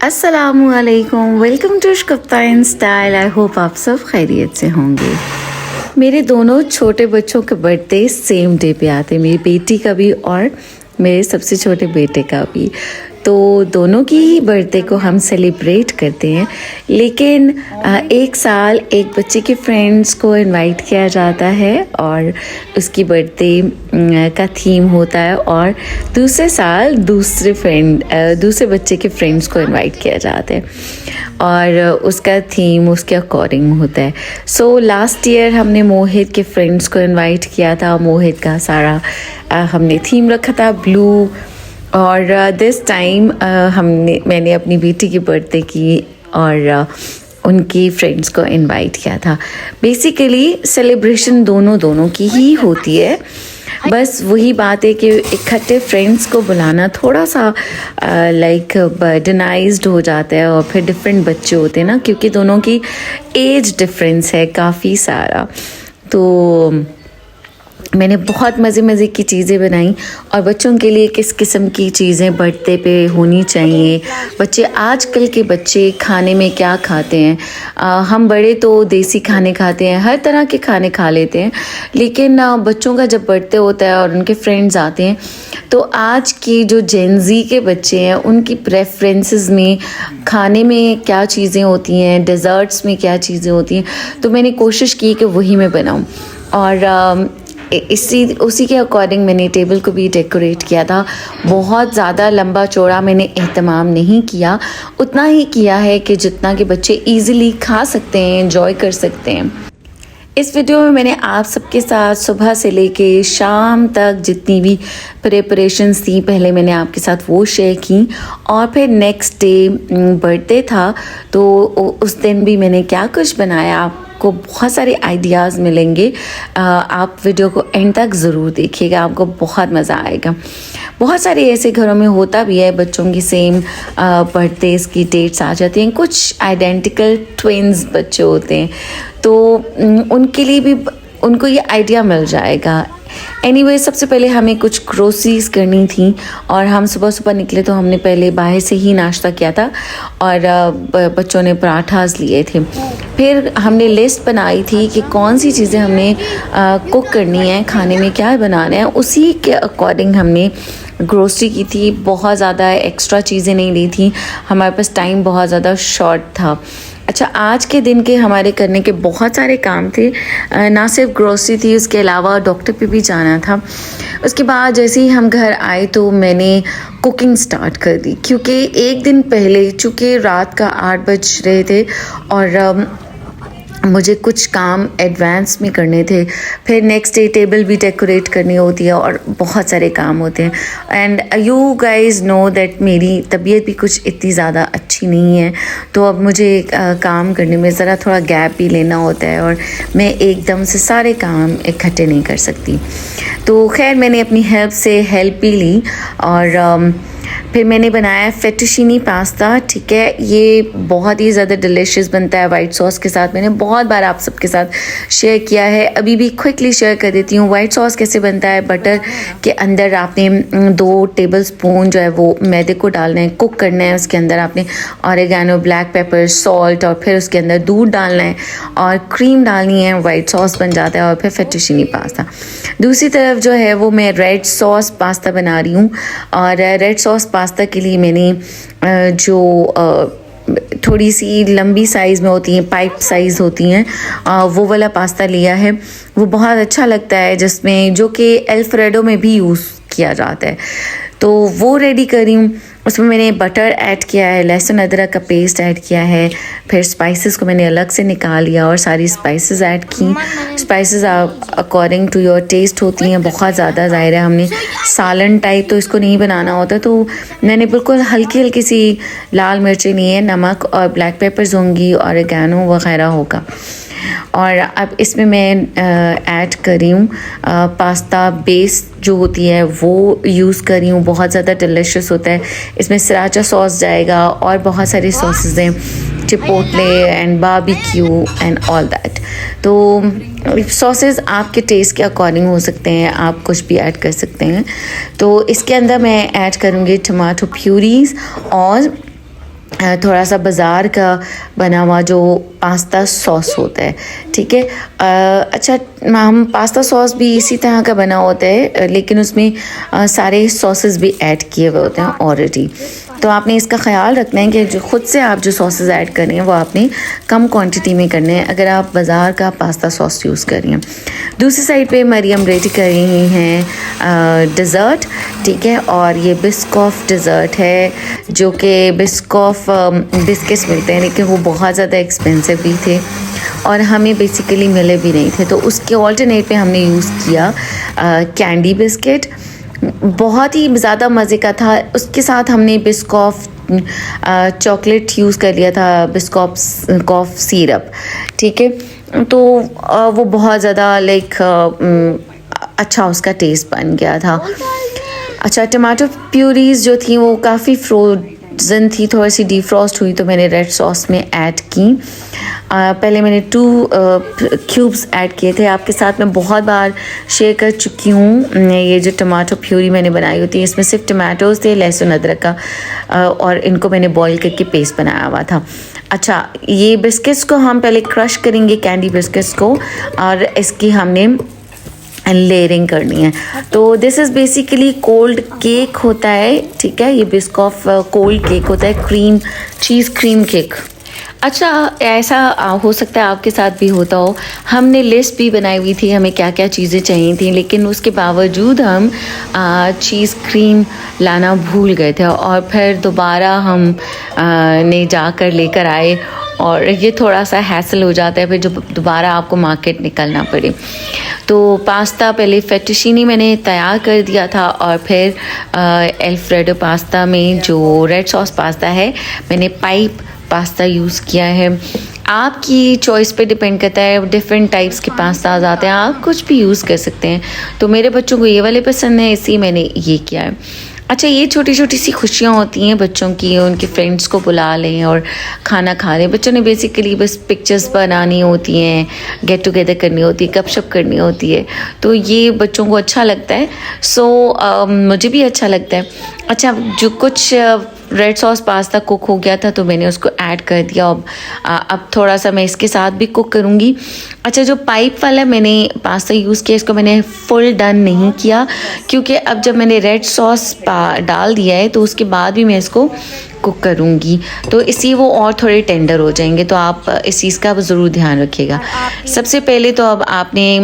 अस्सलामुअलैकुम, welcome to कप्तान style. I hope आप सब खैरियत से होंगे। मेरे दोनों छोटे बच्चों के बर्थडे सेम डे पे आते हैं, मेरी बेटी का भी और मेरे सबसे छोटे बेटे का भी। तो दोनों की ही बर्थडे को हम सेलिब्रेट करते हैं, लेकिन एक साल एक बच्चे के फ्रेंड्स को इनवाइट किया जाता है और उसकी बर्थडे का थीम होता है, और दूसरे साल दूसरे बच्चे के फ्रेंड्स को इनवाइट किया जाता है और उसका थीम उसके अकॉर्डिंग होता है। सो लास्ट ईयर हमने मोहित के फ्रेंड्स को इनवाइट किया था। मोहित का सारा हमने थीम रखा था ब्लू, और दिस टाइम मैंने अपनी बेटी की बर्थडे की और उनकी फ्रेंड्स को इनवाइट किया था। बेसिकली सेलिब्रेशन दोनों की ही होती है, बस वही बात है कि इकट्ठे फ्रेंड्स को बुलाना थोड़ा सा लाइक बर्डनाइज्ड हो जाता है, और फिर डिफरेंट बच्चे होते हैं ना, क्योंकि दोनों की एज डिफरेंस है काफ़ी सारा। तो मैंने बहुत मज़े की चीज़ें बनाई, और बच्चों के लिए किस किस्म की चीज़ें बर्थडे पे होनी चाहिए। बच्चे आजकल के बच्चे खाने में क्या खाते हैं, हम बड़े तो देसी खाने खाते हैं, हर तरह के खाने खा लेते हैं, लेकिन बच्चों का जब बर्थडे होता है और उनके फ्रेंड्स आते हैं, तो आज की जो जेनजी के बच्चे हैं उनकी प्रेफरेंसेस में खाने में क्या चीज़ें होती हैं, डेज़र्ट्स में क्या चीज़ें होती हैं। तो मैंने कोशिश की कि वही मैं बनाऊँ, और उसी के अकॉर्डिंग मैंने टेबल को भी डेकोरेट किया था। बहुत ज़्यादा लंबा चौड़ा मैंने एहतमाम नहीं किया, उतना ही किया है कि जितना कि बच्चे इजीली खा सकते हैं, एंजॉय कर सकते हैं। इस वीडियो में मैंने आप सबके साथ सुबह से लेके शाम तक जितनी भी प्रिपरेशंस थी, पहले मैंने आपके साथ वो शेयर की, और फिर नेक्स्ट डे बर्थडे था तो उस दिन भी मैंने क्या कुछ बनाया। आपको बहुत सारे आइडियाज़ मिलेंगे, आप वीडियो को एंड तक ज़रूर देखिएगा, आपको बहुत मज़ा आएगा। बहुत सारे ऐसे घरों में होता भी है, बच्चों की सेम बर्थडेज़ की डेट्स आ जाती हैं, कुछ आइडेंटिकल ट्विन्स बच्चे होते हैं, तो उनके लिए भी उनको ये आइडिया मिल जाएगा। एनीवे, सबसे पहले हमें कुछ ग्रोसरीज करनी थी, और हम सुबह निकले तो हमने पहले बाहर से ही नाश्ता किया था, और बच्चों ने पराठास लिए थे। फिर हमने लिस्ट बनाई थी कि कौन सी चीज़ें हमने कुक करनी है, खाने में क्या बनाना है, उसी के अकॉर्डिंग हमने ग्रोसरी की थी। बहुत ज़्यादा एक्स्ट्रा चीज़ें नहीं ली थी, हमारे पास टाइम बहुत ज़्यादा शॉर्ट था। अच्छा, आज के दिन के हमारे करने के बहुत सारे काम थे, ना सिर्फ ग्रोसरी थी, उसके अलावा डॉक्टर पे भी जाना था। उसके बाद जैसे ही हम घर आए तो मैंने कुकिंग स्टार्ट कर दी, क्योंकि एक दिन पहले चूँकि रात का 8 बज रहे थे और मुझे कुछ काम एडवांस में करने थे। फिर नेक्स्ट डे टेबल भी डेकोरेट करनी होती है और बहुत सारे काम होते हैं। And you guys know that मेरी तबीयत भी कुछ इतनी ज़्यादा अच्छी नहीं है, तो अब मुझे काम करने में ज़रा थोड़ा गैप भी लेना होता है, और मैं एकदम से सारे काम इकट्ठे नहीं कर सकती। तो खैर, मैंने अपनी हेल्प से हेल्प भी ली, और फिर मैंने बनाया फेटुशीनी पास्ता। ठीक है, ये बहुत ही ज़्यादा डिलीशियस बनता है वाइट सॉस के साथ। मैंने बहुत बार आप सबके साथ शेयर किया है, अभी भी क्विकली शेयर कर देती हूँ। वाइट सॉस कैसे बनता है, बटर के अंदर आपने 2 टेबल स्पून जो है वो मैदे को डालना है, कुक करना है। उसके अंदर आपने ऑरिगेनो, ब्लैक पेपर, सॉल्ट, और फिर उसके अंदर दूध डालना है और क्रीम डालनी है, वाइट सॉस बन जाता है, और फिर फेटुशीनी पास्ता। दूसरी तरफ जो है वो मैं रेड सॉस पास्ता बना रही हूँ, और रेड सॉस पास्ता के लिए मैंने जो थोड़ी सी लंबी साइज़ में होती हैं, पाइप साइज़ होती हैं, वो वाला पास्ता लिया है। वो बहुत अच्छा लगता है, जिसमें जो कि अल्फ्रेडो में भी यूज़ किया जाता है, तो वो रेडी कर रही हूँ। उसमें मैंने बटर ऐड किया है, लहसुन अदरक का पेस्ट ऐड किया है, फिर स्पाइसेस को मैंने अलग से निकाल लिया और सारी स्पाइसेस ऐड की। Spices according to your taste होती हैं, बहुत ज़्यादा ज़ाहिर है हमने सालन टाइप तो इसको नहीं बनाना होता, तो मैंने बिल्कुल हल्की सी लाल मिर्चें ली हैं, नमक और ब्लैक पेपर्स होंगी, ऑरिगेनो वगैरह होगा। और अब इसमें मैं ऐड कर रही हूँ पास्ता बेस जो होती है वो यूज़ कर रही हूँ, बहुत ज़्यादा डिलीशियस होता है। इसमें सराचा सॉस जाएगा और बहुत सारी सॉसेस हैं, chipotle and barbecue and all that. तो सॉसेस आपके टेस्ट के अकॉर्डिंग हो सकते हैं, आप कुछ भी ऐड कर सकते हैं। तो इसके अंदर मैं ऐड करूँगी टमाटो प्यूरीज और थोड़ा सा बाज़ार का बना हुआ जो पास्ता सॉस होता है, ठीक है। अच्छा, हम पास्ता सॉस भी इसी तरह का बना होता है, लेकिन उसमें सारे सॉसेस भी ऐड किए हुए होते हैं ऑलरेडी। तो आपने इसका ख्याल रखना है कि जो ख़ुद से आप जो सॉसेस ऐड कर रहे हैं वो आपने कम क्वांटिटी में करने हैं अगर आप बाज़ार का पास्ता सॉस यूज़ कर रही हैं। दूसरी साइड पे मरियम रेडी कर रही हैं डिज़र्ट, ठीक है। और ये बिस्कॉफ डिज़र्ट है, जो कि बिस्कॉफ बिस्किट्स मिलते हैं, लेकिन वो बहुत ज़्यादा एक्सपेंसिव भी थे और हमें बेसिकली मिले भी नहीं थे। तो उसके ऑल्टरनेट पे हमने यूज़ किया कैंडी बिस्किट, बहुत ही ज़्यादा मज़े का था। उसके साथ हमने बिस्कॉफ चॉकलेट यूज़ कर लिया था, बिस्कॉफ सिरप, ठीक है। तो वो बहुत ज़्यादा अच्छा उसका टेस्ट बन गया था। अच्छा, टमाटो प्यूरीज जो थी वो काफ़ी फ्रोज़न थी, थोड़ी सी डीफ्रॉस्ट हुई तो मैंने रेड सॉस में ऐड की। पहले मैंने 2 क्यूब्स ऐड किए थे, आपके साथ मैं बहुत बार शेयर कर चुकी हूँ। ये जो टमाटो प्यूरी मैंने बनाई होती है, इसमें सिर्फ टमाटोज़ थे, लहसुन अदरक का, और इनको मैंने बॉईल करके पेस्ट बनाया हुआ था। अच्छा, ये बिस्किट्स को हम पहले क्रश करेंगे, कैंडी बिस्किट्स को, और इसकी हमने लेयरिंग करनी है। तो this is basically cold cake होता है, ठीक है। ये बिस्कॉफ कोल्ड केक होता है, चीज़ क्रीम केक। अच्छा, ऐसा हो सकता है आपके साथ भी होता हो। हमने लिस्ट भी बनाई हुई थी हमें क्या क्या चीज़ें चाहिए थी, लेकिन उसके बावजूद हम चीज़ क्रीम लाना भूल गए थे और फिर दोबारा हम ने जाकर लेकर आए, और ये थोड़ा सा हैसल हो जाता है फिर जो दोबारा आपको मार्केट निकलना पड़े। तो पास्ता पहले फेटुशीनी मैंने तैयार कर दिया था, और फिर अल्फ्रेडो पास्ता में जो रेड सॉस पास्ता है मैंने पाइप पास्ता यूज़ किया है। आपकी चॉइस पे डिपेंड करता है, डिफरेंट टाइप्स के पास्ताज आते हैं, आप कुछ भी यूज़ कर सकते हैं। तो मेरे बच्चों को ये वाले पसंद है, इसलिए मैंने ये किया है। अच्छा, ये छोटी छोटी सी खुशियाँ होती हैं बच्चों की, उनके फ्रेंड्स को बुला लें और खाना खा लें। बच्चों ने बेसिकली बस पिक्चर्स बनानी होती हैं, गेट टुगेदर करनी होती है, गपशप करनी होती है, तो ये बच्चों को अच्छा लगता है। सो मुझे भी अच्छा लगता है। अच्छा, जो कुछ रेड सॉस पास्ता कुक हो गया था तो मैंने उसको ऐड कर दिया। अब थोड़ा सा मैं इसके साथ भी कुक करूँगी। अच्छा, जो पाइप वाला मैंने पास्ता यूज़ किया, इसको मैंने फुल डन नहीं किया, क्योंकि अब जब मैंने रेड सॉस डाल दिया है तो उसके बाद भी मैं इसको कुक करूँगी, तो इसलिए वो और थोड़े टेंडर हो जाएंगे। तो आप इस चीज़ का ज़रूर ध्यान रखिएगा। सबसे पहले तो अब आपने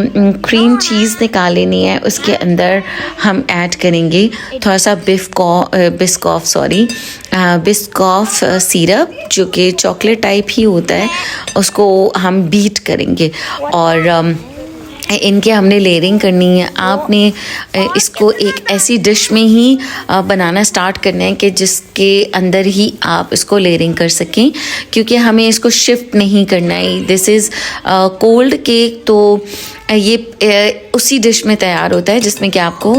क्रीम चीज़ निकाल लेनी है, उसके अंदर हम ऐड करेंगे थोड़ा सा बिस्कॉफ सिरप, जो कि चॉकलेट टाइप ही होता है, उसको हम बीट करेंगे और इनके हमने लेयरिंग करनी है। आपने इसको एक ऐसी डिश में ही बनाना स्टार्ट करना है कि जिसके अंदर ही आप इसको लेयरिंग कर सकें, क्योंकि हमें इसको शिफ्ट नहीं करना है। दिस इज़ कोल्ड केक, तो ये उसी डिश में तैयार होता है जिसमें कि आपको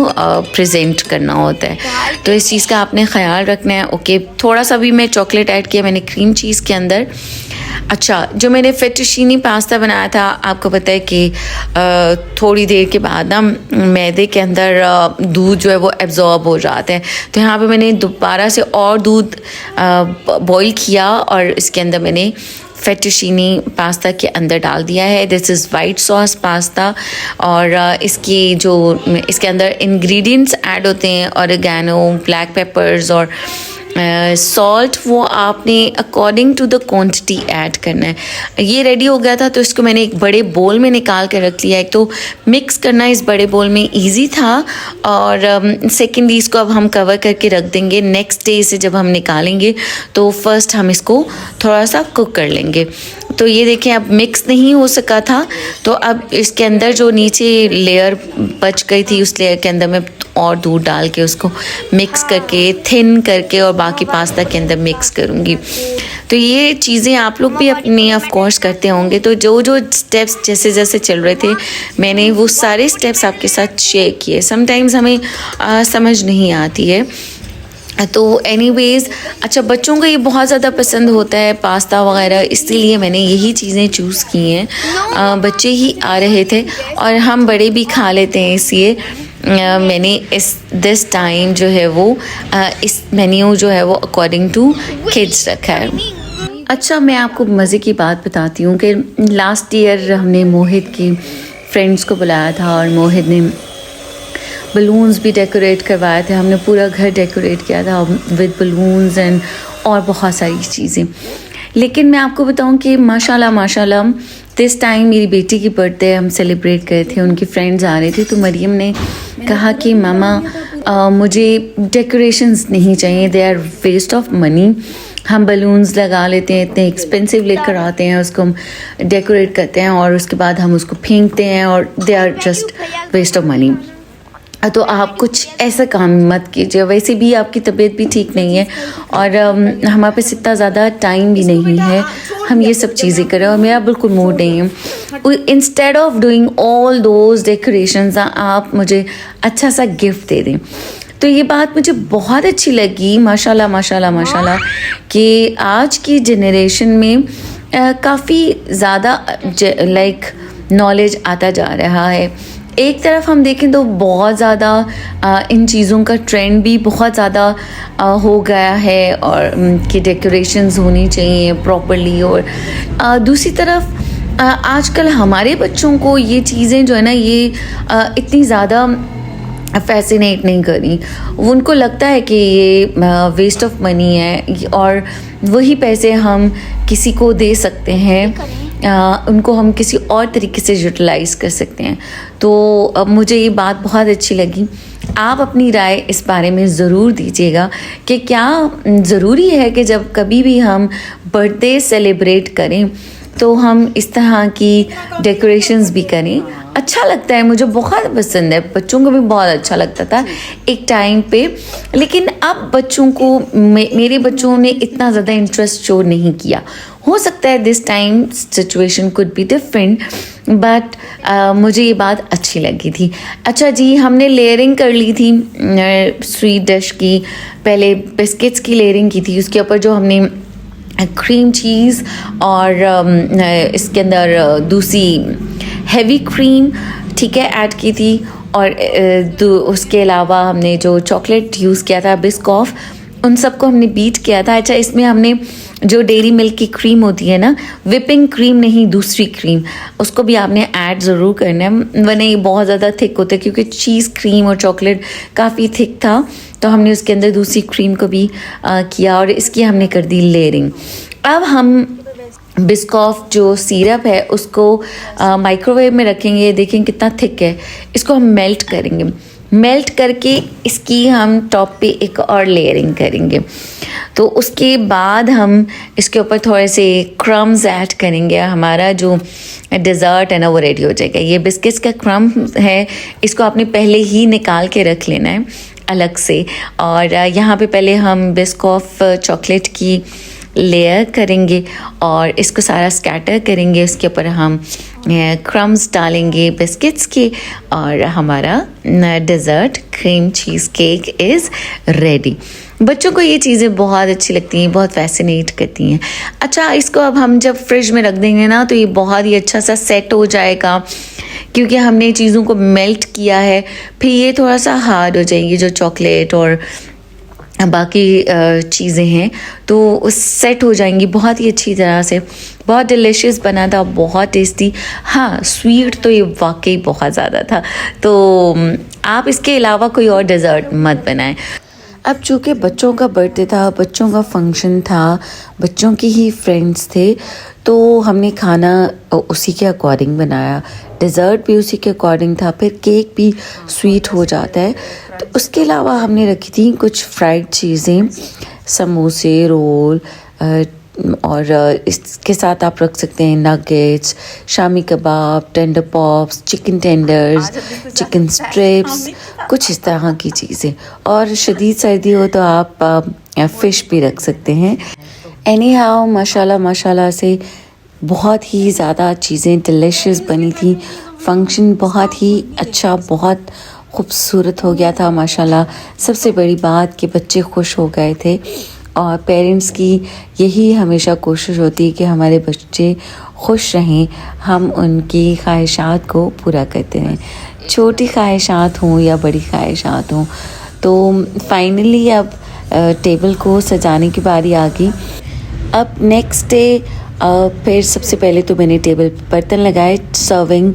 प्रेजेंट करना होता है, तो इस चीज़ का आपने ख्याल रखना है। ओके, थोड़ा सा भी मैं चॉकलेट ऐड किया मैंने क्रीम चीज़ के अंदर। अच्छा, जो मैंने फेटुशीनी पास्ता बनाया था, आपको पता है कि थोड़ी देर के बाद ना मैदे के अंदर दूध जो है वो एब्जॉर्ब हो जाता है, तो यहाँ पे मैंने दोबारा से और दूध बॉईल किया और इसके अंदर मैंने फेटुशीनी पास्ता के अंदर डाल दिया है। This is white sauce pasta, और इसके अंदर इंग्रेडिएंट्स ऐड होते हैं, ऑरिगैनो, ब्लैक पेपर्स और सॉल्ट, वो आपने according to the quantity add करना है। ये रेडी हो गया था तो इसको मैंने एक बड़े बोल में निकाल कर रख लिया। एक तो मिक्स करना इस बड़े बोल में इजी था, और सेकेंडली इसको अब हम कवर करके रख देंगे। नेक्स्ट डे से जब हम निकालेंगे तो फर्स्ट हम इसको थोड़ा सा कुक कर लेंगे। तो ये देखें, अब मिक्स नहीं हो सका था, तो अब इसके अंदर जो नीचे लेयर बच गई थी उस लेयर के अंदर मैं और दूध डाल के उसको मिक्स करके थिन करके और बाकी पास्ता के अंदर मिक्स करूँगी। तो ये चीज़ें आप लोग भी अपने ऑफ कोर्स करते होंगे। तो जो जो स्टेप्स जैसे जैसे चल रहे थे मैंने वो सारे स्टेप्स आपके साथ शेयर किए। समटाइम्स हमें समझ नहीं आती है, तो एनीवेज़। अच्छा, बच्चों को ये बहुत ज़्यादा पसंद होता है पास्ता वगैरह, इसीलिए मैंने यही चीज़ें चूज़ की हैं। बच्चे ही आ रहे थे और हम बड़े भी खा लेते हैं, इसलिए मैंने दिस टाइम जो है वो इस मेन्यू जो है वो अकॉर्डिंग टू किड्स रखा है। अच्छा, मैं आपको मज़े की बात बताती हूँ कि लास्ट ईयर हमने मोहित की फ्रेंड्स को बुलाया था और मोहित ने बलून्स भी डेकोरेट करवाए थे। हमने पूरा घर डेकोरेट किया था विद बलून्स एंड और बहुत सारी चीज़ें। लेकिन मैं आपको बताऊं कि माशाल्लाह दिस टाइम मेरी बेटी की बर्थडे हम सेलिब्रेट करे थे, उनकी फ्रेंड्स आ रहे थे, तो मरियम ने कहा कि मामा मुझे डेकोरेशंस नहीं चाहिए, they are waste of money. हम बलून्स लगा लेते हैं, इतने एक्सपेंसिव लेकर आते हैं, उसको हम डेकोरेट करते हैं और उसके बाद हम उसको फेंकते हैं और they are just waste of money. तो आप कुछ ऐसा काम मत कीजिए, वैसे भी आपकी तबीयत भी ठीक नहीं है और हमारे पास इतना ज़्यादा टाइम भी नहीं है हम ये सब चीज़ें करें और मेरा बिल्कुल मूड नहीं है। Instead of doing all those decorations आप मुझे अच्छा सा गिफ्ट दे दें। तो ये बात मुझे बहुत अच्छी लगी, माशाल्लाह कि आज की जनरेशन में काफ़ी ज़्यादा लाइक नॉलेज आता जा रहा है। एक तरफ हम देखें तो बहुत ज़्यादा इन चीज़ों का ट्रेंड भी बहुत ज़्यादा हो गया है और कि डेकोरेशंस होनी चाहिए प्रॉपर्ली, और दूसरी तरफ आजकल हमारे बच्चों को ये चीज़ें जो है ना ये इतनी ज़्यादा फैसिनेट नहीं करी। उनको लगता है कि ये वेस्ट ऑफ मनी है और वही पैसे हम किसी को दे सकते हैं, उनको हम किसी और तरीके से यूटिलाइज़ कर सकते हैं। तो मुझे ये बात बहुत अच्छी लगी। आप अपनी राय इस बारे में ज़रूर दीजिएगा कि क्या ज़रूरी है कि जब कभी भी हम बर्थडे सेलिब्रेट करें तो हम इस तरह की डेकोरेशंस भी करें। अच्छा लगता है, मुझे बहुत पसंद है, बच्चों को भी बहुत अच्छा लगता था एक टाइम पे, लेकिन अब बच्चों को मेरे बच्चों ने इतना ज़्यादा इंटरेस्ट शो नहीं किया। हो सकता है this time situation could be different, but मुझे ये बात अच्छी लगी थी। अच्छा जी, हमने लेयरिंग कर ली थी स्वीट डिश की। पहले बिस्किट्स की लेयरिंग की थी, उसके ऊपर जो हमने क्रीम चीज़ और इसके अंदर दूसरी हेवी क्रीम ठीक है ऐड की थी, और उसके अलावा हमने जो चॉकलेट यूज़ किया था बिस्कॉफ, उन सबको हमने बीट किया था। अच्छा, इसमें हमने जो डेयरी मिल्क की क्रीम होती है ना, विपिंग क्रीम नहीं दूसरी क्रीम, उसको भी आपने ऐड ज़रूर करना है, वरना ये बहुत ज़्यादा थिक होता है, क्योंकि चीज़ क्रीम और चॉकलेट काफ़ी थिक था, तो हमने उसके अंदर दूसरी क्रीम को भी किया और इसकी हमने कर दी लेयरिंग। अब हम बिस्कॉफ जो सिरप है उसको माइक्रोवेव में रखेंगे। देखें कितना थिक है, इसको हम मेल्ट करेंगे। मेल्ट करके इसकी हम टॉप पे एक और लेयरिंग करेंगे। तो उसके बाद हम इसके ऊपर थोड़े से क्रम्स ऐड करेंगे। हमारा जो डेज़र्ट है ना वो रेडी हो जाएगा। ये बिस्किट्स का क्रम है, इसको आपने पहले ही निकाल के रख लेना है अलग से। और यहाँ पे पहले हम बिस्कॉफ चॉकलेट की लेयर करेंगे और इसको सारा स्कैटर करेंगे। इसके ऊपर हम क्रम्स डालेंगे बिस्किट्स के और हमारा dessert cream cheese cake is ready. बच्चों को ये चीज़ें बहुत अच्छी लगती हैं, बहुत फैसिनेट करती हैं। अच्छा, इसको अब हम जब फ्रिज में रख देंगे ना तो ये बहुत ही अच्छा सा सेट हो जाएगा, क्योंकि हमने चीज़ों को मेल्ट किया है। फिर ये थोड़ा सा हार्ड हो जाएंगी, जो चॉकलेट और बाकी चीज़ें हैं तो उस सेट हो जाएंगी बहुत ही अच्छी तरह से। बहुत डिलीशियस बना था, बहुत टेस्टी। हाँ, स्वीट तो ये वाकई बहुत ज़्यादा था। तो आप इसके अलावा कोई और डेज़र्ट मत बनाएं। अब चूँकि बच्चों का बर्थडे था, बच्चों का फंक्शन था, बच्चों के ही फ्रेंड्स थे, तो हमने खाना उसी के अकॉर्डिंग बनाया, डेज़र्ट भी उसी के अकॉर्डिंग था, फिर केक भी स्वीट हो जाता है। तो उसके अलावा हमने रखी थी कुछ फ्राइड चीज़ें, समोसे, रोल, और इसके साथ आप रख सकते हैं nuggets, shami kebab, tender pops, chicken tenders, chicken strips, कुछ इस तरह की चीज़ें। और शदीद सर्दी हो तो आप फ़िश भी रख सकते हैं। एनी हाउ माशाल्लाह से बहुत ही ज़्यादा चीज़ें डिलीशियस बनी थी। फंक्शन बहुत ही अच्छा, बहुत खूबसूरत हो गया था माशाल्लाह। सबसे बड़ी बात कि बच्चे खुश हो गए थे, और पेरेंट्स की यही हमेशा कोशिश होती है कि हमारे बच्चे खुश रहें, हम उनकी ख्वाहिशात को पूरा करते रहें। छोटी ख्वाहिशात हों या बड़ी ख्वाहिशात हों। तो फाइनली अब टेबल को सजाने की बारी आ गई। अब नेक्स्ट डे फिर सबसे पहले तो मैंने टेबल पर बर्तन लगाए, सर्विंग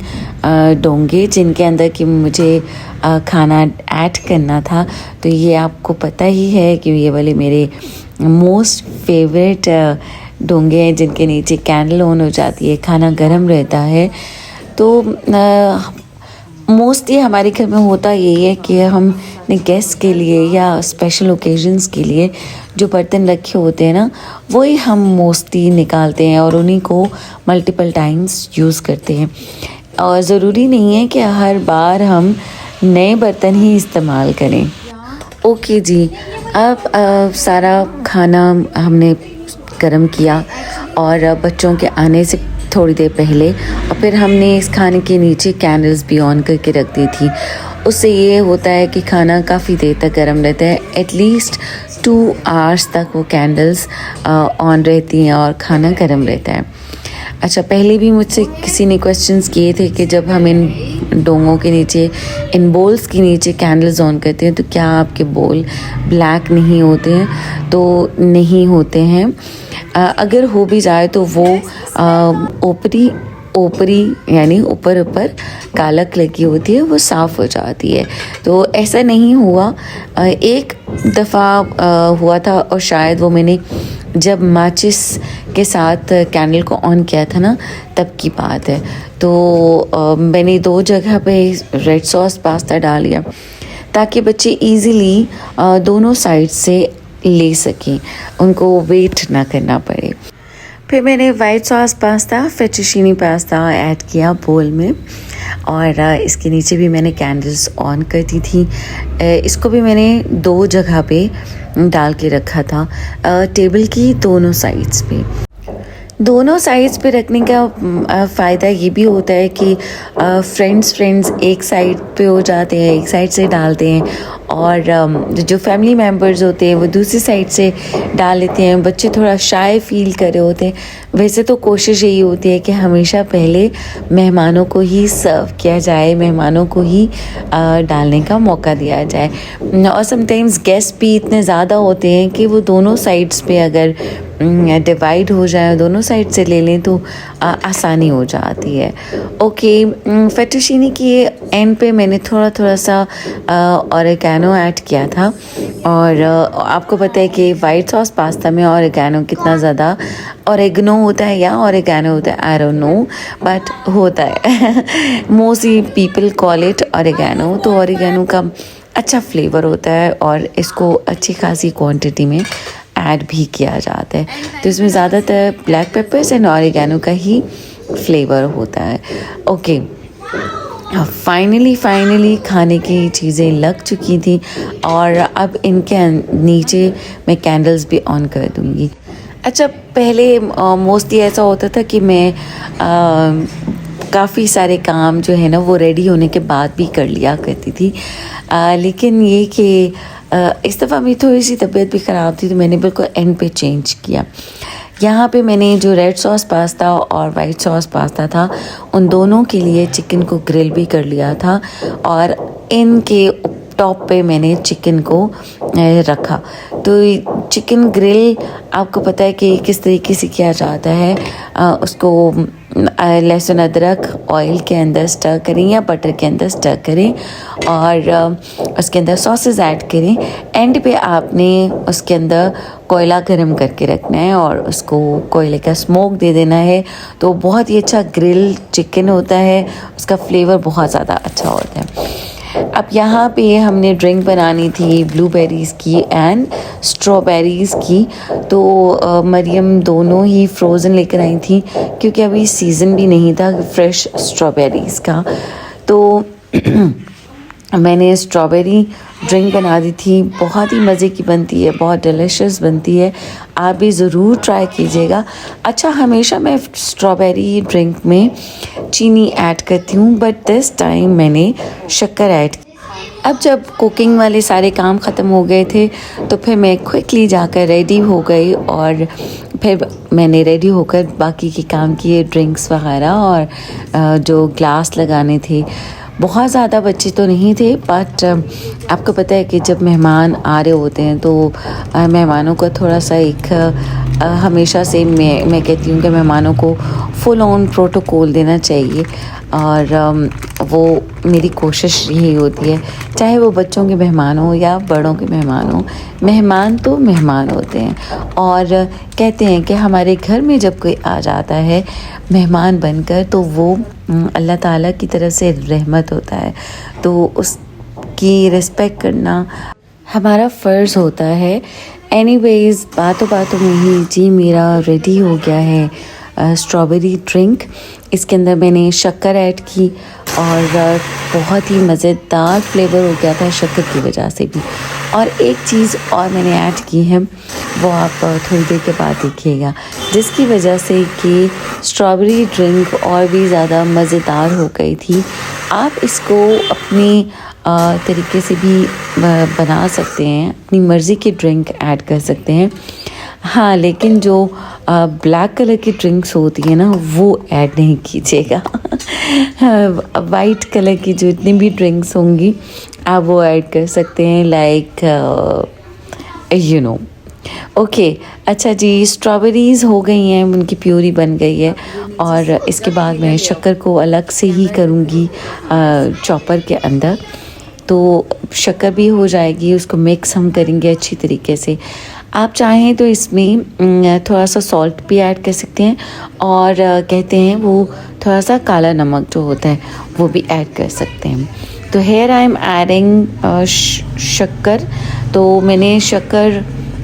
डोंगे जिनके अंदर कि मुझे खाना ऐड करना था। तो ये आपको पता ही है कि ये वाले मेरे मोस्ट फेवरेट डोंगे हैं जिनके नीचे कैंडल ऑन हो जाती है, खाना गर्म रहता है। तो मोस्टली हमारे घर में होता यही है कि हम ने गेस्ट के लिए या स्पेशल ओकेजन्स के लिए जो बर्तन रखे होते हैं ना, वही हम मोस्टली निकालते हैं और उन्हीं को मल्टीपल टाइम्स यूज़ करते हैं। और ज़रूरी नहीं है कि हर बार हम नए बर्तन ही इस्तेमाल करें। ओके जी, अब सारा खाना हमने गरम किया और बच्चों के आने से थोड़ी देर पहले, और फिर हमने इस खाने के नीचे कैंडल्स भी ऑन करके रख दी थी। उससे ये होता है कि खाना काफ़ी देर तक गर्म रहता है, एटलीस्ट 2 आवर्स तक वो कैंडल्स ऑन रहती हैं और खाना गर्म रहता है। अच्छा, पहले भी मुझसे किसी ने क्वेश्चंस किए थे कि जब हम इन डोंगों के नीचे, इन बोल्स के नीचे कैंडल्स ऑन करते हैं तो क्या आपके बोल ब्लैक नहीं होते हैं? तो नहीं होते हैं। अगर हो भी जाए तो वो ऊपरी यानी ऊपर कालक लगी होती है, वो साफ़ हो जाती है। तो ऐसा नहीं हुआ। एक दफ़ा हुआ था और शायद वो मैंने जब माचिस के साथ कैंडल को ऑन किया था ना, तब की बात है। तो मैंने 2 जगह पे रेड सॉस पास्ता डाल लिया ताकि बच्चे इजीली दोनों साइड से ले सकें, उनको वेट ना करना पड़े। फिर मैंने white sauce pasta, fettuccine pasta add किया बोल में, और इसके नीचे भी मैंने कैंडल्स ऑन कर दी थी। इसको भी मैंने 2 जगह पे डाल के रखा था, टेबल की दोनों साइड्स पे। दोनों साइड्स पे रखने का फ़ायदा ये भी होता है कि फ्रेंड्स एक साइड पे हो जाते हैं, एक साइड से डालते हैं, और जो फैमिली मेम्बर्स होते हैं वो दूसरी साइड से डाल लेते हैं। बच्चे थोड़ा शाय फील कर रहे होते हैं। वैसे तो कोशिश यही होती है कि हमेशा पहले मेहमानों को ही सर्व किया जाए, मेहमानों को ही डालने का मौका दिया जाए। और समटाइम्स गेस्ट भी इतने ज़्यादा होते हैं कि वो दोनों साइड्स पे अगर डिवाइड हो जाए, दोनों साइड से ले लें तो आसानी हो जाती है। ओके, फेटुचीनी की एंड पे मैंने थोड़ा सा ऑरिगैनो ऐड किया था। और आपको पता है कि वाइट सॉस पास्ता में ऑरिगैनो कितना ज़्यादा, ऑरिगनो होता है या ऑरिगैनो होता है, आई डोंट नो, बट होता है। Mostly people call it oregano. तो ऑरिगैनो का अच्छा फ्लेवर होता है और इसको अच्छी खासी क्वांटिटी में ऐड भी किया जाता है। तो इसमें ज़्यादातर ब्लैक पेपर्स एंड ऑरिगैनो का ही फ्लेवर होता है। ओके, फाइनली खाने की चीज़ें लग चुकी थी और अब इनके नीचे मैं कैंडल्स भी ऑन कर दूँगी। अच्छा, पहले मोस्टली ऐसा होता था कि मैं काफ़ी सारे काम जो है ना वो रेडी होने के बाद भी कर लिया करती थी, लेकिन ये कि इस दफ़ा मेरी थोड़ी सी तबीयत भी ख़राब थी तो मैंने बिल्कुल एंड पे चेंज किया। यहाँ पे मैंने जो रेड सॉस पास्ता और वाइट सॉस पास्ता था, उन दोनों के लिए चिकन को ग्रिल भी कर लिया था और इनके टॉप पे मैंने चिकन को रखा। तो चिकन ग्रिल आपको पता है कि किस तरीके से किया जाता है। उसको लहसुन अदरक ऑयल के अंदर स्टर करें या बटर के अंदर स्टर करें और उसके अंदर सॉसेस ऐड करें। एंड पे आपने उसके अंदर कोयला गर्म करके रखना है और उसको कोयले का स्मोक दे देना है। तो बहुत ही अच्छा ग्रिल चिकन होता है, उसका फ्लेवर बहुत ज़्यादा अच्छा होता है। अब यहाँ पे हमने ड्रिंक बनानी थी ब्लूबेरीज़ की एंड स्ट्रॉबेरीज़ की। तो मरियम दोनों ही फ्रोज़न लेकर आई थी क्योंकि अभी सीज़न भी नहीं था फ्रेश स्ट्रॉबेरीज़ का। तो मैंने स्ट्रॉबेरी ड्रिंक बना दी थी। बहुत ही मज़े की बनती है, बहुत डिलीशियस बनती है, आप भी ज़रूर ट्राई कीजिएगा। अच्छा, हमेशा मैं स्ट्रॉबेरी ड्रिंक में चीनी ऐड करती हूँ, बट दिस टाइम मैंने शक्कर ऐड। अब जब कुकिंग वाले सारे काम ख़त्म हो गए थे तो फिर मैं क्विकली जाकर रेडी हो गई और फिर मैंने रेडी होकर बाकी के काम किए, ड्रिंक्स वगैरह और जो ग्लास लगाने थे बहुत ज़्यादा बच्चे तो नहीं थे, बट आपको पता है कि जब मेहमान आ रहे होते हैं तो मेहमानों का थोड़ा सा एक हमेशा से मैं कहती हूँ कि मेहमानों को फुल ऑन प्रोटोकॉल देना चाहिए, और वो मेरी कोशिश यही होती है, चाहे वो बच्चों के मेहमान हो या बड़ों के मेहमान हो। मेहमान तो मेहमान होते हैं, और कहते हैं कि हमारे घर में जब कोई आ जाता है मेहमान बनकर तो वो अल्लाह ताला की तरफ से रहमत होता है, तो उसकी रिस्पेक्ट करना हमारा फ़र्ज़ होता है। एनीवेज़, बातों बातों में ही जी मेरा रेडी हो गया है स्ट्रॉबेरी ड्रिंक। इसके अंदर मैंने शक्कर ऐड की और बहुत ही मज़ेदार फ्लेवर हो गया था शक्कर की वजह से भी। और एक चीज़ और मैंने ऐड की है, वो आप थोड़ी देर के बाद देखिएगा, जिसकी वजह से कि स्ट्रॉबेरी ड्रिंक और भी ज़्यादा मज़ेदार हो गई थी। आप इसको अपनी तरीके से भी बना सकते हैं, अपनी मर्ज़ी की ड्रिंक ऐड कर सकते हैं। हाँ, लेकिन जो ब्लैक कलर की ड्रिंक्स होती है ना, वो ऐड नहीं कीजिएगा। वाइट कलर की जो इतनी भी ड्रिंक्स होंगी आप वो ऐड कर सकते हैं, लाइक यू नो। ओके, अच्छा जी, स्ट्रॉबेरीज़ हो गई हैं, उनकी प्यूरी बन गई है, और इसके बाद मैं शक्कर को अलग से ही करूँगी चॉपर के अंदर, तो शक्कर भी हो जाएगी, उसको मिक्स हम करेंगे अच्छी तरीके से। आप चाहें तो इसमें थोड़ा सा सॉल्ट भी ऐड कर सकते हैं, और कहते हैं वो थोड़ा सा काला नमक जो होता है वो भी ऐड कर सकते हैं। तो हेयर आई एम एडिंग शक्कर। तो मैंने शक्कर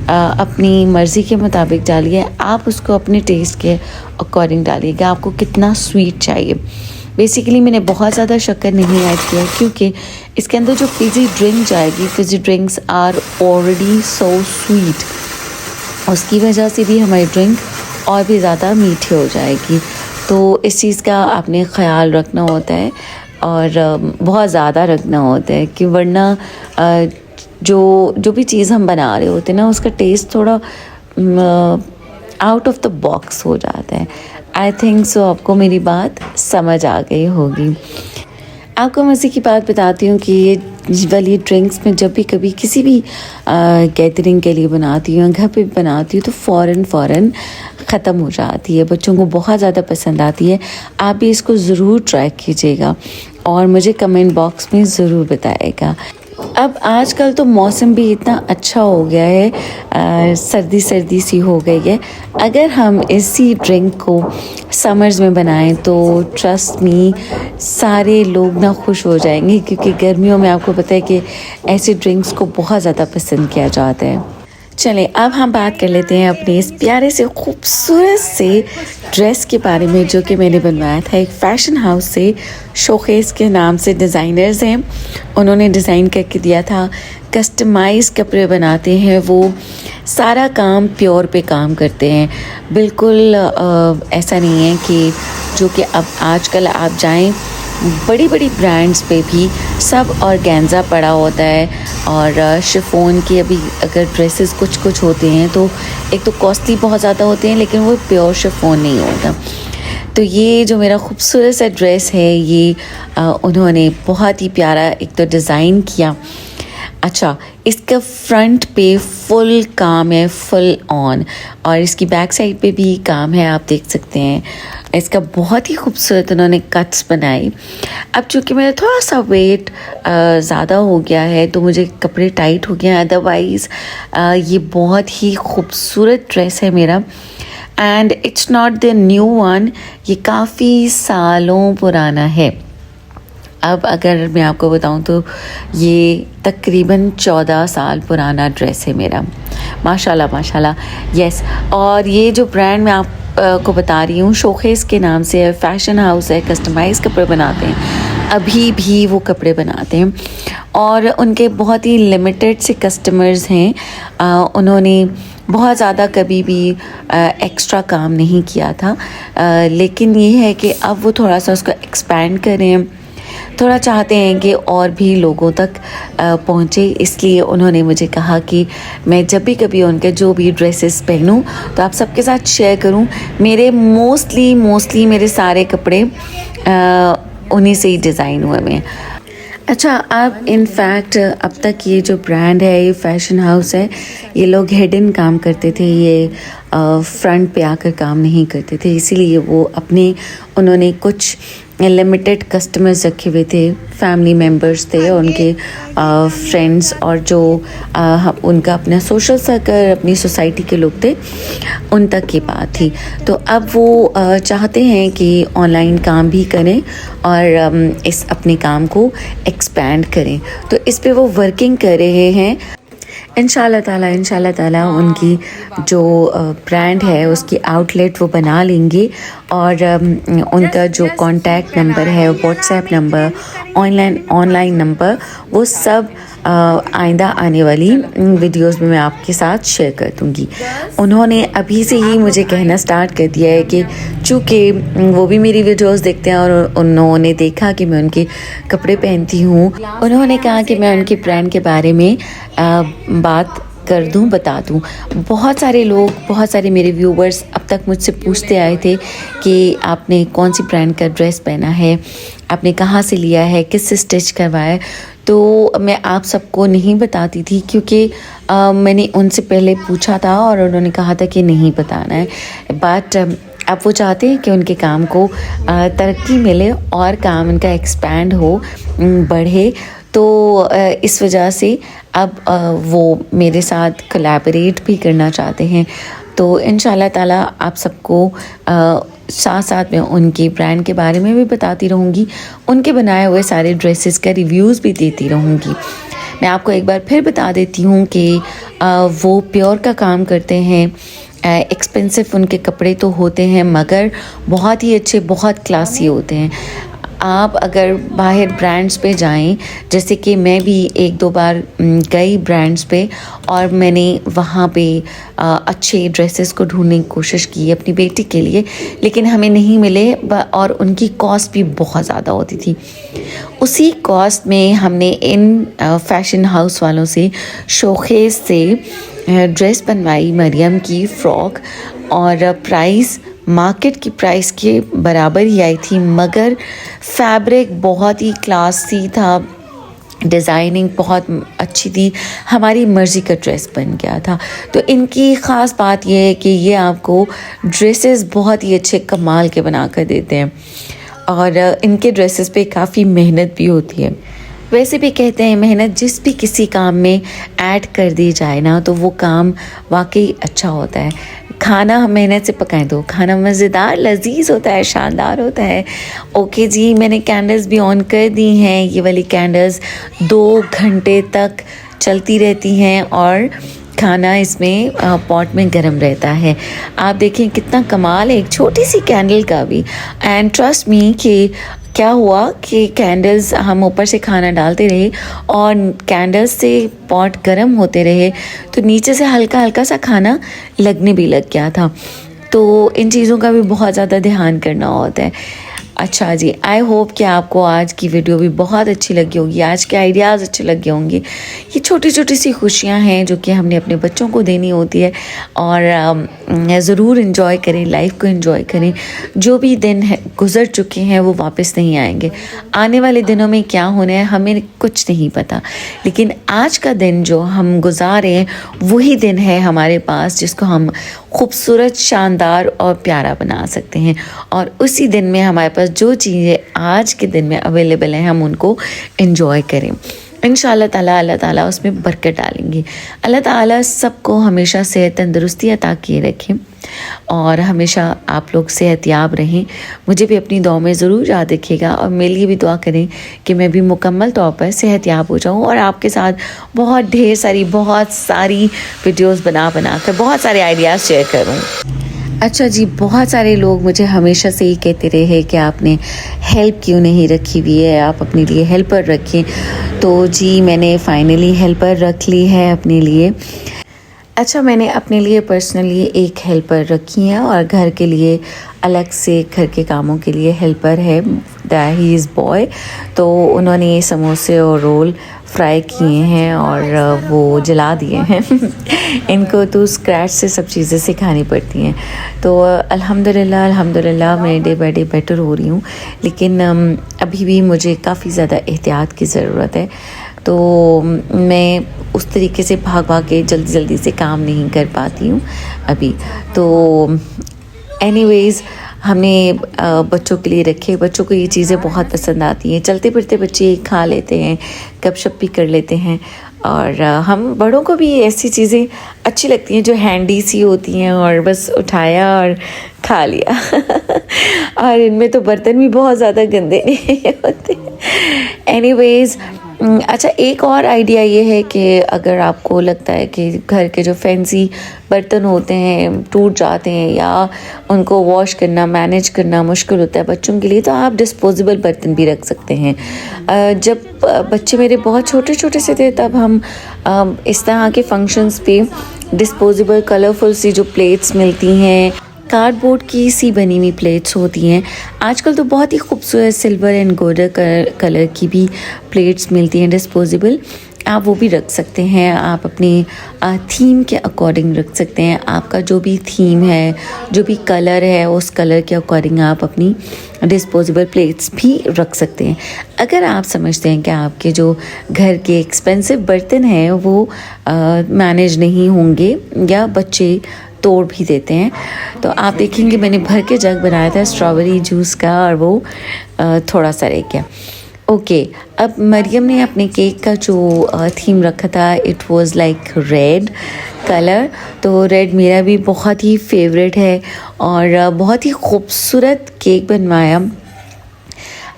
अपनी मर्ज़ी के मुताबिक डाली है, आप उसको अपने टेस्ट के अकॉर्डिंग डालिएगा, आपको कितना स्वीट चाहिए। बेसिकली मैंने बहुत ज़्यादा शक्कर नहीं ऐड किया, क्योंकि इसके अंदर जो फिज़ी ड्रिंक जाएगी, fizzy drinks are already so sweet, उसकी वजह से भी हमारी ड्रिंक और भी ज़्यादा मीठी हो जाएगी। तो इस चीज़ का आपने ख़्याल रखना होता है, और बहुत ज़्यादा रखना होता है, कि वरना जो भी चीज़ हम बना रहे होते हैं ना, उसका टेस्ट थोड़ा आउट ऑफ द बॉक्स हो जाता है। आई थिंक सो आपको मेरी बात समझ आ गई होगी। आपको मज़े की बात बताती हूँ कि ये वाली ड्रिंक्स में जब भी कभी किसी भी गैदरिंग के लिए बनाती हूँ, घर पे भी बनाती हूँ, तो फ़ौरन ख़त्म हो जाती है। बच्चों को बहुत ज़्यादा पसंद आती है। आप भी इसको ज़रूर ट्राई कीजिएगा और मुझे कमेंट बॉक्स में ज़रूर बताइएगा। अब आजकल तो मौसम भी इतना अच्छा हो गया है, सर्दी सी हो गई है। अगर हम इसी ड्रिंक को समर्स में बनाएं तो ट्रस्ट मी, सारे लोग ना खुश हो जाएंगे, क्योंकि गर्मियों में आपको पता है कि ऐसे ड्रिंक्स को बहुत ज़्यादा पसंद किया जाता है। चलें, अब हम बात कर लेते हैं अपने इस प्यारे से खूबसूरत से ड्रेस के बारे में, जो कि मैंने बनवाया था एक फ़ैशन हाउस से। शोकेस के नाम से डिज़ाइनर्स हैं, उन्होंने डिज़ाइन करके दिया था। कस्टमाइज़ कपड़े बनाते हैं, वो सारा काम प्योर पे काम करते हैं। बिल्कुल ऐसा नहीं है कि जो कि अब आजकल आप जाएं बड़ी ब्रांड्स पे भी सब ऑर्गेन्जा पड़ा होता है, और शिफॉन की अभी अगर ड्रेसेस कुछ होते हैं तो एक तो कॉस्टली बहुत ज़्यादा होते हैं, लेकिन वो प्योर शिफॉन नहीं होता। तो ये जो मेरा खूबसूरत सा ड्रेस है, ये उन्होंने बहुत ही प्यारा एक तो डिज़ाइन किया। अच्छा, इसका फ्रंट पे फुल काम है, फुल ऑन, और इसकी बैक साइड पे भी काम है, आप देख सकते हैं। इसका बहुत ही खूबसूरत उन्होंने कट्स बनाए। अब चूँकि मेरा थोड़ा सा वेट ज़्यादा हो गया है तो मुझे कपड़े टाइट हो गए हैं, अदरवाइज़ ये बहुत ही खूबसूरत ड्रेस है मेरा। And it's not the new one, ये काफ़ी सालों पुराना है। अब अगर मैं आपको बताऊं तो ये तकरीबन 14 साल पुराना ड्रेस है मेरा। माशाल्लाह यस। और ये जो ब्रांड मैं आपको बता रही हूँ, शोकेस के नाम से है, फ़ैशन हाउस है, कस्टमाइज़ कपड़े बनाते हैं, अभी भी वो कपड़े बनाते हैं, और उनके बहुत ही लिमिटेड से कस्टमर्स हैं। उन्होंने बहुत ज़्यादा कभी भी एक्स्ट्रा काम नहीं किया था, लेकिन ये है कि अब वो थोड़ा सा उसको एक्सपैंड करें, थोड़ा चाहते हैं कि और भी लोगों तक पहुँचे। इसलिए उन्होंने मुझे कहा कि मैं जब भी कभी उनके जो भी ड्रेसेस पहनूं तो आप सबके साथ शेयर करूं। मेरे मोस्टली मेरे सारे कपड़े उन्हीं से ही डिज़ाइन हुए हैं। अच्छा, अब इनफैक्ट अब तक ये जो ब्रांड है, ये फैशन हाउस है, ये लोग हिडन काम करते थे, ये फ्रंट पे आकर काम नहीं करते थे, इसीलिए वो उन्होंने कुछ लिमिटेड कस्टमर्स रखे हुए थे, फैमिली मेम्बर्स थे, उनके फ्रेंड्स और जो उनका अपना सोशल सर्कल, अपनी सोसाइटी के लोग थे, उन तक की बात थी। तो अब वो चाहते हैं कि ऑनलाइन काम भी करें और इस अपने काम को एक्सपैंड करें, तो इस पे वो वर्किंग कर रहे हैं। इंशाल्लाह ताला उनकी जो ब्रांड है उसकी आउटलेट वो बना लेंगे और उनका जो कॉन्टैक्ट नंबर है, व्हाट्सएप नंबर, ऑनलाइन नंबर, वो सब आइंदा आने वाली वीडियोस में मैं आपके साथ शेयर कर दूँगी। उन्होंने अभी से ही मुझे कहना स्टार्ट कर दिया है कि चूँकि वो भी मेरी वीडियोस देखते हैं और उन्होंने देखा कि मैं उनके कपड़े पहनती हूँ, उन्होंने कहा कि मैं उनके ब्रांड के बारे में बात कर दूं, बता दूं। बहुत सारे मेरे व्यूवर्स अब तक मुझसे पूछते आए थे कि आपने कौन सी ब्रांड का ड्रेस पहना है, आपने कहाँ से लिया है, किससे स्टिच करवाया है। तो मैं आप सबको नहीं बताती थी क्योंकि मैंने उनसे पहले पूछा था और उन्होंने कहा था कि नहीं बताना है, बट अब वो चाहते हैं कि उनके काम को तरक्की मिले और काम उनका एक्सपैंड हो, बढ़े। तो इस वजह से अब वो मेरे साथ कोलैबोरेट भी करना चाहते हैं। तो इंशाल्लाह ताला आप सबको साथ साथ में उनके ब्रांड के बारे में भी बताती रहूँगी, उनके बनाए हुए सारे ड्रेसेस का रिव्यूज़ भी देती रहूँगी। मैं आपको एक बार फिर बता देती हूँ कि वो प्योर का काम करते हैं। एक्सपेंसिव उनके कपड़े तो होते हैं मगर बहुत ही अच्छे, बहुत क्लासी होते हैं। आप अगर बाहर ब्रांड्स पे जाएं, जैसे कि मैं भी एक दो बार गई ब्रांड्स पे और मैंने वहाँ पे अच्छे ड्रेसेस को ढूंढने की कोशिश की अपनी बेटी के लिए, लेकिन हमें नहीं मिले और उनकी कॉस्ट भी बहुत ज़्यादा होती थी। उसी कॉस्ट में हमने इन फैशन हाउस वालों से शोखेस से ड्रेस बनवाई, मरियम की फ़्रॉक, और प्राइस मार्केट की प्राइस के बराबर ही आई थी, मगर फैब्रिक बहुत ही क्लासी था, डिज़ाइनिंग बहुत अच्छी थी, हमारी मर्ज़ी का ड्रेस बन गया था। तो इनकी ख़ास बात यह है कि ये आपको ड्रेसेस बहुत ही अच्छे कमाल के बना कर देते हैं और इनके ड्रेसेस पे काफ़ी मेहनत भी होती है। वैसे भी कहते हैं मेहनत जिस भी किसी काम में ऐड कर दी जाए ना तो वो काम वाकई अच्छा होता है। खाना हम मेहनत से पकाएं तो खाना मज़ेदार लजीज होता है, शानदार होता है। ओके जी, मैंने कैंडल्स भी ऑन कर दी हैं। ये वाली कैंडल्स 2 घंटे तक चलती रहती हैं और खाना इसमें पॉट में गर्म रहता है। आप देखें कितना कमाल है एक छोटी सी कैंडल का भी। एंड ट्रस्ट मी कि क्या हुआ कि कैंडल्स हम ऊपर से खाना डालते रहे और कैंडल्स से पॉट गर्म होते रहे तो नीचे से हल्का हल्का सा खाना लगने भी लग गया था। तो इन चीज़ों का भी बहुत ज़्यादा ध्यान करना होता है। अच्छा जी, आई होप कि आपको आज की वीडियो भी बहुत अच्छी लगी होगी, आज के आइडियाज़ अच्छे लगे होंगे। ये छोटी छोटी सी खुशियाँ हैं जो कि हमने अपने बच्चों को देनी होती है और ज़रूर इन्जॉय करें, लाइफ को इन्जॉय करें। जो भी दिन है गुज़र चुके हैं वो वापस नहीं आएंगे। आने वाले दिनों में क्या होना है हमें कुछ नहीं पता, लेकिन आज का दिन जो हम गुजारे हैं वही दिन है हमारे पास जिसको हम खूबसूरत, शानदार और प्यारा बना सकते हैं। और उसी दिन में हमारे पास जो चीज़ें आज के दिन में अवेलेबल हैं हम उनको एंजॉय करें। इंशाल्लाह ताला अल्लाह ताला उसमें बरकत डालेंगे। अल्लाह ताला सबको हमेशा सेहत तंदुरुस्ती अता किए रखें और हमेशा आप लोग सेहतयाब रहें। मुझे भी अपनी दुआ में ज़रूर याद रखिएगा और मेरे लिए भी दुआ करें कि मैं भी मुकम्मल तौर पर सेहतयाब हो जाऊं और आपके साथ बहुत सारी वीडियोस बना कर बहुत सारे आइडियाज़ शेयर करूं। अच्छा जी, बहुत सारे लोग मुझे हमेशा से ही कहते रहे कि आपने हेल्प क्यों नहीं रखी हुई है, आप अपने लिए हेल्पर रखें। तो जी, मैंने फाइनली हेल्पर रख ली है अपने लिए। अच्छा, मैंने अपने लिए पर्सनली एक हेल्पर रखी है और घर के लिए अलग से घर के कामों के लिए हेल्पर है, ही इज़ बॉय। तो उन्होंने ये समोसे और रोल फ्राई किए हैं और वो जला दिए हैं इनको तो स्क्रैच से सब चीज़ें सिखानी पड़ती हैं। तो अल्हम्दुलिल्लाह मैं डे बाय डे बेटर हो रही हूँ, लेकिन अभी भी मुझे काफ़ी ज़्यादा एहतियात की ज़रूरत है। तो मैं उस तरीके से भाग भाग के जल्दी से काम नहीं कर पाती हूँ अभी। तो एनीवेज़ हमने बच्चों के लिए रखे, बच्चों को ये चीज़ें बहुत पसंद आती हैं। चलते फिरते बच्चे खा लेते हैं, गपशप भी कर लेते हैं, और हम बड़ों को भी ऐसी चीज़ें अच्छी लगती हैं जो हैंडी सी होती हैं और बस उठाया और खा लिया और इनमें तो बर्तन भी बहुत ज़्यादा गंदे नहीं होते। एनीवेज़, अच्छा, एक और आइडिया ये है कि अगर आपको लगता है कि घर के जो फैंसी बर्तन होते हैं टूट जाते हैं या उनको वॉश करना मैनेज करना मुश्किल होता है बच्चों के लिए, तो आप डिस्पोजेबल बर्तन भी रख सकते हैं। जब बच्चे मेरे बहुत छोटे छोटे से थे तब हम इस तरह के फंक्शंस पे डिस्पोजेबल कलरफुल सी जो प्लेट्स मिलती हैं, कार्डबोर्ड की सी बनी हुई प्लेट्स होती हैं। आजकल तो बहुत ही खूबसूरत सिल्वर एंड गोल्डन कलर की भी प्लेट्स मिलती हैं डिस्पोजेबल, आप वो भी रख सकते हैं। आप अपनी थीम के अकॉर्डिंग रख सकते हैं। आपका जो भी थीम है, जो भी कलर है, उस कलर के अकॉर्डिंग आप अपनी डिस्पोजेबल प्लेट्स भी रख सकते हैं। अगर आप समझते हैं कि आपके जो घर के एक्सपेंसिव बर्तन हैं वो मैनेज नहीं होंगे या बच्चे तोड़ भी देते हैं, तो आप देखेंगे मैंने भर के जग बनाया था स्ट्रॉबेरी जूस का और वो थोड़ा सा रह गया। ओके, अब मरियम ने अपने केक का जो थीम रखा था, it was like red colour. तो रेड मेरा भी बहुत ही फेवरेट है और बहुत ही खूबसूरत केक बनवाया।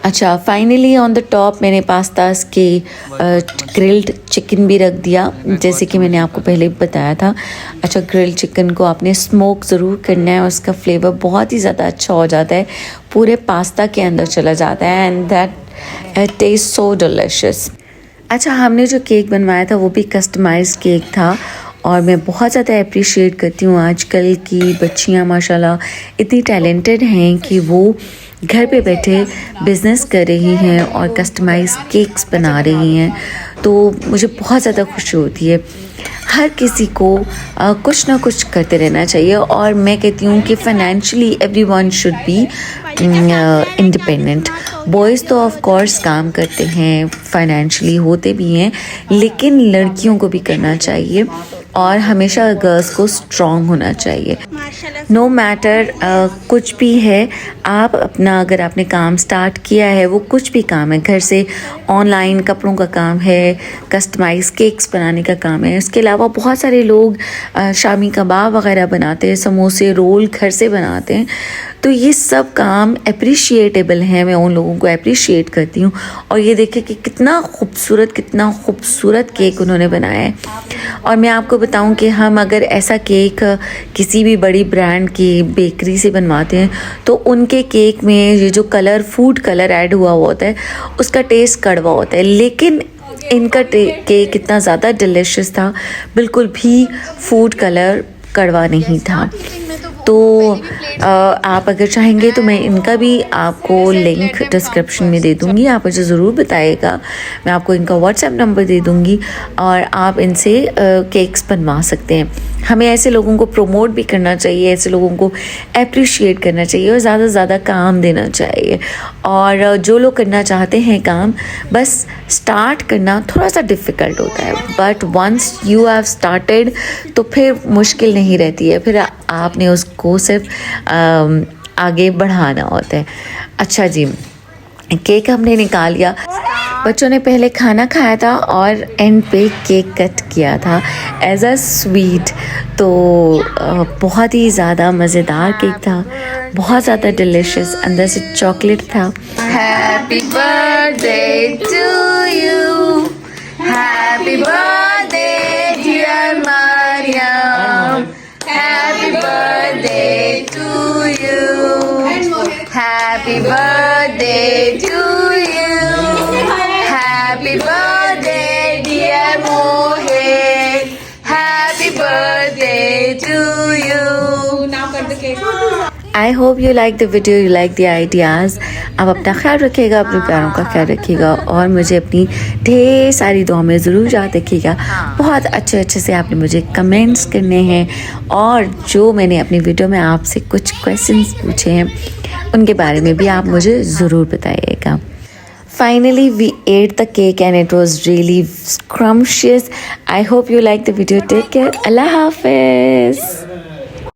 अच्छा, फाइनली ऑन द टॉप मैंने पास्तास के ग्रिल्ड चिकन भी रख दिया, जैसे कि मैंने आपको पहले बताया था। अच्छा, ग्रिल्ड चिकन को आपने स्मोक ज़रूर करना है, उसका फ्लेवर बहुत ही ज़्यादा अच्छा हो जाता है, पूरे पास्ता के अंदर चला जाता है and that taste so delicious. अच्छा, हमने जो केक बनवाया था वो भी कस्टमाइज्ड केक था और मैं बहुत ज़्यादा अप्रिशिएट करती हूँ आजकल की बच्चियाँ माशाल्लाह इतनी टैलेंटेड हैं कि वो घर पे बैठे बिज़नेस कर रही हैं और कस्टमाइज केक्स बना रही हैं। तो मुझे बहुत ज़्यादा खुशी होती है। हर किसी को कुछ ना कुछ करते रहना चाहिए और मैं कहती हूँ कि financially everyone should be independent. Boys तो ऑफ कोर्स काम करते हैं, फाइनेंशियली होते भी हैं, लेकिन लड़कियों को भी करना चाहिए और हमेशा गर्ल्स को स्ट्रॉन्ग होना चाहिए। नो मैटर कुछ भी है, आप अपना अगर आपने काम स्टार्ट किया है, वो कुछ भी काम है, घर से ऑनलाइन कपड़ों का काम है, कस्टमाइज केक्स बनाने का काम है, इसके अलावा बहुत सारे लोग शामी कबाब वगैरह बनाते हैं, समोसे रोल घर से बनाते हैं। तो ये सब काम अप्रिशिएटेबल है, मैं उन लोगों को अप्रिशिएट करती हूँ। और ये देखिए कि कितना खूबसूरत केक उन्होंने बनाया है। और मैं आपको बताऊं कि हम अगर ऐसा केक किसी भी बड़ी ब्रांड की बेकरी से बनवाते हैं तो उनके केक में ये जो कलर फूड कलर ऐड हुआ होता है उसका टेस्ट कड़वा होता है, लेकिन इनका केक इतना ज़्यादा डिलिशियस था, बिल्कुल भी फूड कलर कड़वा नहीं था। तो आप अगर चाहेंगे तो मैं इनका भी आपको लिंक डिस्क्रिप्शन में दे दूँगी, आप मुझे ज़रूर बताइएगा, मैं आपको इनका व्हाट्सएप नंबर दे दूँगी और आप इनसे केक्स बनवा सकते हैं। हमें ऐसे लोगों को प्रमोट भी करना चाहिए, ऐसे लोगों को अप्रिशिएट करना चाहिए और ज़्यादा से ज़्यादा काम देना चाहिए। और जो लोग करना चाहते हैं काम, बस स्टार्ट करना थोड़ा सा डिफ़िकल्ट होता है, but once you have started तो फिर मुश्किल नहीं रहती है, फिर आपने उसको सिर्फ आगे बढ़ाना होता है। अच्छा जी, केक हमने निकाल लिया, बच्चों ने पहले खाना खाया था और एंड पे केक कट किया था एज अ स्वीट। तो बहुत ही ज़्यादा मज़ेदार केक था, बहुत ज़्यादा डिलिशियस, अंदर से चॉकलेट था। Happy birthday to you, happy birthday dear Mariam, happy birthday to you, happy birthday to you, happy birthday dear Mohit, happy birthday I hope you like the video, you like the ideas. आप अपना ख्याल रखिएगा, अपने प्यारों का ख्याल रखिएगा और मुझे अपनी ढेर सारी दुआ में ज़रूर याद रखिएगा। बहुत अच्छे अच्छे से आपने मुझे कमेंट्स करने हैं और जो मैंने अपनी वीडियो में आपसे कुछ क्वेश्चंस पूछे हैं उनके बारे में भी आप मुझे ज़रूर बताइएगा। Finally, we ate the cake and it was really scrumptious. I hope you liked the video. Take care. Allah Hafiz.